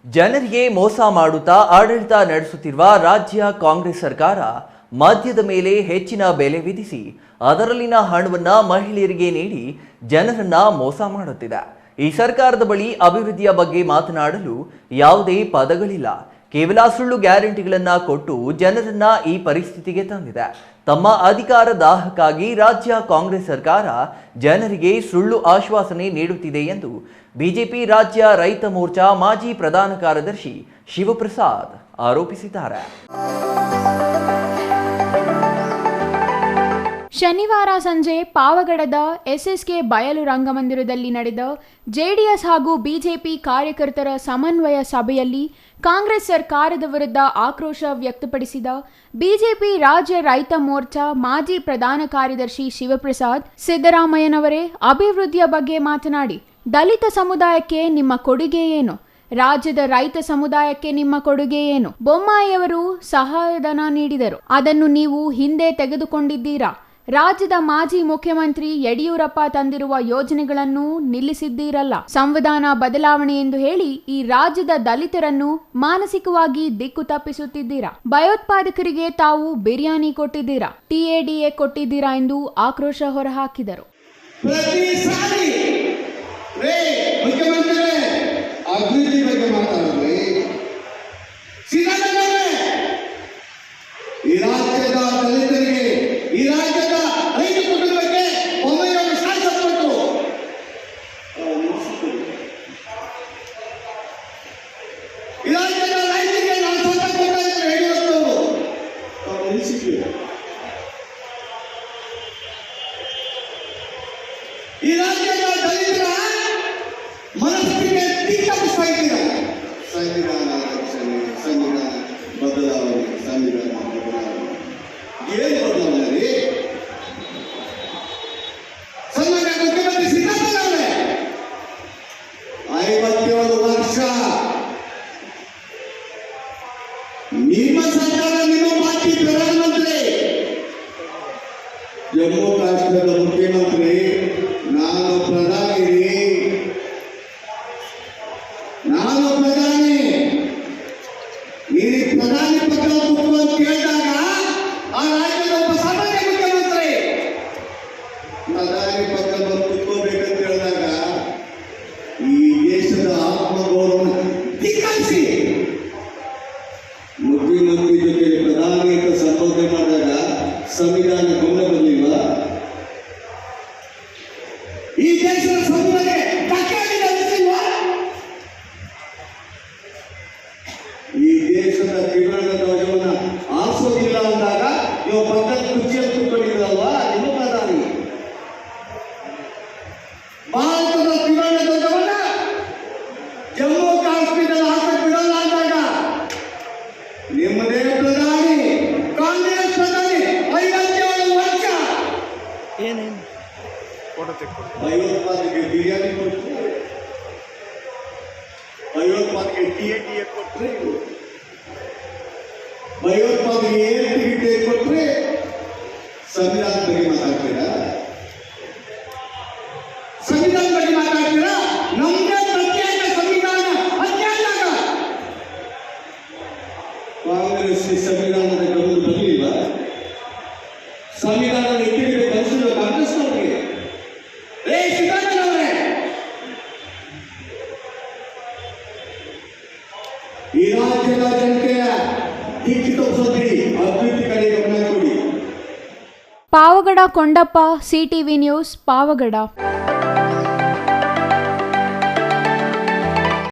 ಜನರಿಗೆ ಮೋಸ ಮಾಡುತ್ತಾ ಆಡಳಿತ ನಡೆಸುತ್ತಿರುವ ರಾಜ್ಯ ಕಾಂಗ್ರೆಸ್ ಸರ್ಕಾರ ಮದ್ಯದ ಮೇಲೆ ಹೆಚ್ಚಿನ ಬೆಲೆ ವಿಧಿಸಿ ಅದರಲ್ಲಿನ ಹಣವನ್ನ ಮಹಿಳೆಯರಿಗೆ ನೀಡಿ ಜನರನ್ನ ಮೋಸ ಮಾಡುತ್ತಿದೆ. ಈ ಸರ್ಕಾರದ ಬಳಿ ಅಭಿವೃದ್ಧಿಯ ಬಗ್ಗೆ ಮಾತನಾಡಲು ಯಾವುದೇ ಪದಗಳಿಲ್ಲ. ಕೇವಲ ಸುಳ್ಳು ಗ್ಯಾರಂಟಿಗಳನ್ನ ಕೊಟ್ಟು ಜನರನ್ನ ಈ ಪರಿಸ್ಥಿತಿಗೆ ತಂದಿದೆ. ತಮ್ಮ ಅಧಿಕಾರ ದಾಹಕ್ಕಾಗಿ ರಾಜ್ಯ ಕಾಂಗ್ರೆಸ್ ಸರ್ಕಾರ ಜನರಿಗೆ ಸುಳ್ಳು ಆಶ್ವಾಸನೆ ನೀಡುತ್ತಿದೆ ಎಂದು ಬಿಜೆಪಿ ರಾಜ್ಯ ರೈತ ಮೋರ್ಚಾ ಮಾಜಿ ಪ್ರಧಾನ ಕಾರ್ಯದರ್ಶಿ ಶಿವಪ್ರಸಾದ್ ಆರೋಪಿಸಿದ್ದಾರೆ. ಶನಿವಾರ ಸಂಜೆ ಪಾವಗಡದ ಎಸ್ಎಸ್ಕೆ ಬಯಲು ರಂಗಮಂದಿರದಲ್ಲಿ ನಡೆದ ಜೆಡಿಎಸ್ ಹಾಗೂ ಬಿಜೆಪಿ ಕಾರ್ಯಕರ್ತರ ಸಮನ್ವಯ ಸಭೆಯಲ್ಲಿ ಕಾಂಗ್ರೆಸ್ ಸರ್ಕಾರದ ವಿರುದ್ಧ ಆಕ್ರೋಶ ವ್ಯಕ್ತಪಡಿಸಿದ ಬಿಜೆಪಿ ರಾಜ್ಯ ರೈತ ಮೋರ್ಚಾ ಮಾಜಿ ಪ್ರಧಾನ ಕಾರ್ಯದರ್ಶಿ ಶಿವಪ್ರಸಾದ್, ಸಿದ್ದರಾಮಯ್ಯನವರೇ ಅಭಿವೃದ್ಧಿಯ ಬಗ್ಗೆ ಮಾತನಾಡಿ, ದಲಿತ ಸಮುದಾಯಕ್ಕೆ ನಿಮ್ಮ ಕೊಡುಗೆ ಏನು? ರಾಜ್ಯದ ರೈತ ಸಮುದಾಯಕ್ಕೆ ನಿಮ್ಮ ಕೊಡುಗೆ ಏನು? ಬೊಮ್ಮಾಯಿಯವರು ಸಹಾಯಧನ ನೀಡಿದರು, ಅದನ್ನು ನೀವು ಹಿಂದೆ ತೆಗೆದುಕೊಂಡಿದ್ದೀರಾ? ರಾಜ್ಯದ ಮಾಜಿ ಮುಖ್ಯಮಂತ್ರಿ ಯಡಿಯೂರಪ್ಪ ತಂದಿರುವ ಯೋಜನೆಗಳನ್ನು ನಿಲ್ಲಿಸಿದ್ದೀರಲ್ಲ. ಸಂವಿಧಾನ ಬದಲಾವಣೆ ಎಂದು ಹೇಳಿ ಈ ರಾಜ್ಯದ ದಲಿತರನ್ನು ಮಾನಸಿಕವಾಗಿ ದಿಕ್ಕು ತಪ್ಪಿಸುತ್ತಿದ್ದೀರಾ. ಭಯೋತ್ಪಾದಕರಿಗೆ ತಾವು ಬಿರಿಯಾನಿ ಕೊಟ್ಟಿದ್ದೀರಾ, TADA ಕೊಟ್ಟಿದ್ದೀರಾ ಎಂದು ಆಕ್ರೋಶ ಹೊರಹಾಕಿದರು. ಈ ರಾಜ್ಯದ ದಲಿತರ ಮನಸ್ಸಿಗೆ ದಿಕ್ಕಪ್ಪಿಸ್ತಾ ಇದ್ದೀರಾ. ಸಂವಿಧಾನ ರಕ್ಷಣೆ, ಸಂವಿಧಾನ ಬದಲಾವಣೆ, ಸಂವಿಧಾನ ಬದಲಾವಣೆ ಏನು ಬದಲಾವಣೆ? ಸನ್ಮಾನ್ಯ ಮುಖ್ಯಮಂತ್ರಿ ಸಿದ್ದರಾಮಯ್ಯ 57 ವರ್ಷ ನಿಮ್ಮ ಸರ್ಕಾರ, ನಿಮ್ಮ ಪಾರ್ಟಿ ಪ್ರಧಾನಮಂತ್ರಿ, ಜಮ್ಮು ಕಾಶ್ಮೀರದ ಮುಖ್ಯಮಂತ್ರಿ, ನಾನು ಪ್ರಧಾನಿ, ನೀನು ಪ್ರಧಾನಿ ಪದ ಕೊಟ್ಟು ಅಂತ ಕೇಳಿದಾಗ ಆ ರಾಜ್ಯದ ಒಬ್ಬ ಸಾಮಾನ್ಯ ಮುಖ್ಯಮಂತ್ರಿ ಪ್ರಧಾನಿ ಪದ ಕುತ್ಕೋಬೇಕಂತ ಹೇಳಿದಾಗ ಈ ದೇಶದ ಆತ್ಮಗೌರವ ಧಿಕ್ಕರಿಸಿ ಮುಖ್ಯಮಂತ್ರಿ ಜೊತೆ ಪ್ರಧಾನಿ ಅಂತ ಸಂಬೋಧನೆ ಮಾಡಿದಾಗ ಸಂವಿಧಾನ ಗಮನ ಬಂದಿಲ್ವಾ? ಈ ದೇಶದ ಸಂವಿಧಾನಕ್ಕೆ ಈ ದೇಶದ ತ್ರಿವರ್ಣ ಧ್ವಜವನ್ನು ಆರಿಸೋದಿಲ್ಲ ಅಂದಾಗ ನೀವು ಪಕ್ಕದ ಕುರ್ಚಿಯಲ್ಲಿ ಕೂತ್ಕೊಂಡಿದ್ರಲ್ವಾ ನಿಮ್ಮ ಪ್ರಧಾನಿ? ಭಾರತದ ತ್ರಿವರ್ಣ ಧ್ವಜವನ್ನ ಜಮ್ಮು ಕಾಶ್ಮೀರದ ಹಾಕಕ್ಕೆ ಬಿಡಲ್ಲ ಅಂದಾಗ ನಿಮ್ಮದೇ ಪ್ರಧಾನಿ, ಕಾಂಗ್ರೆಸ್ ಪ್ರಧಾನಿ 57 ವರ್ಷ ಭಯೋತ್ಪಾದನೆಗೆ ಬಿರಿಯಾನಿ ಕೊಟ್ಟರೆ, ಭಯೋತ್ಪಾದನೆಗೆ TADA ಕೊಟ್ಟರೆ, ಭಯೋತ್ಪಾದನೆಗೆ ಏರ್ಟಿಗೆ ಕೊಟ್ಟರೆ ಸಂವಿಧಾನ ಬಗ್ಗೆ ಮಾತಾಡ್ತೀರಾ? ಸಂವಿಧಾನ ಬಗ್ಗೆ ಮಾತಾಡ್ತೀರಾ? ನಮ್ದೇ ಪ್ರತ್ಯೇಕ ಸಂವಿಧಾನ ಅತ್ಯಾಚಾರ. ಕಾಂಗ್ರೆಸ್ ಸಂವಿಧಾನದ ಗಮನ ಬರಲಿಲ್ಲ. ಸಂವಿಧಾನದ ಎತ್ತಿಗೆ ಕಲಿಸಿದ ಕಾಂಗ್ರೆಸ್ ಅವರಿಗೆ ಈ ರಾಜ್ಯದ ಜನತೆಯ ದಿಕ್ಕು ತಪ್ಪಿಸೋದ್ರಿ, ಅಭಿವೃದ್ಧಿ ಕಡೆ ಗಮನ ಕೊಡಿ. Pavagada Kondappa, CTV news, Pavagada.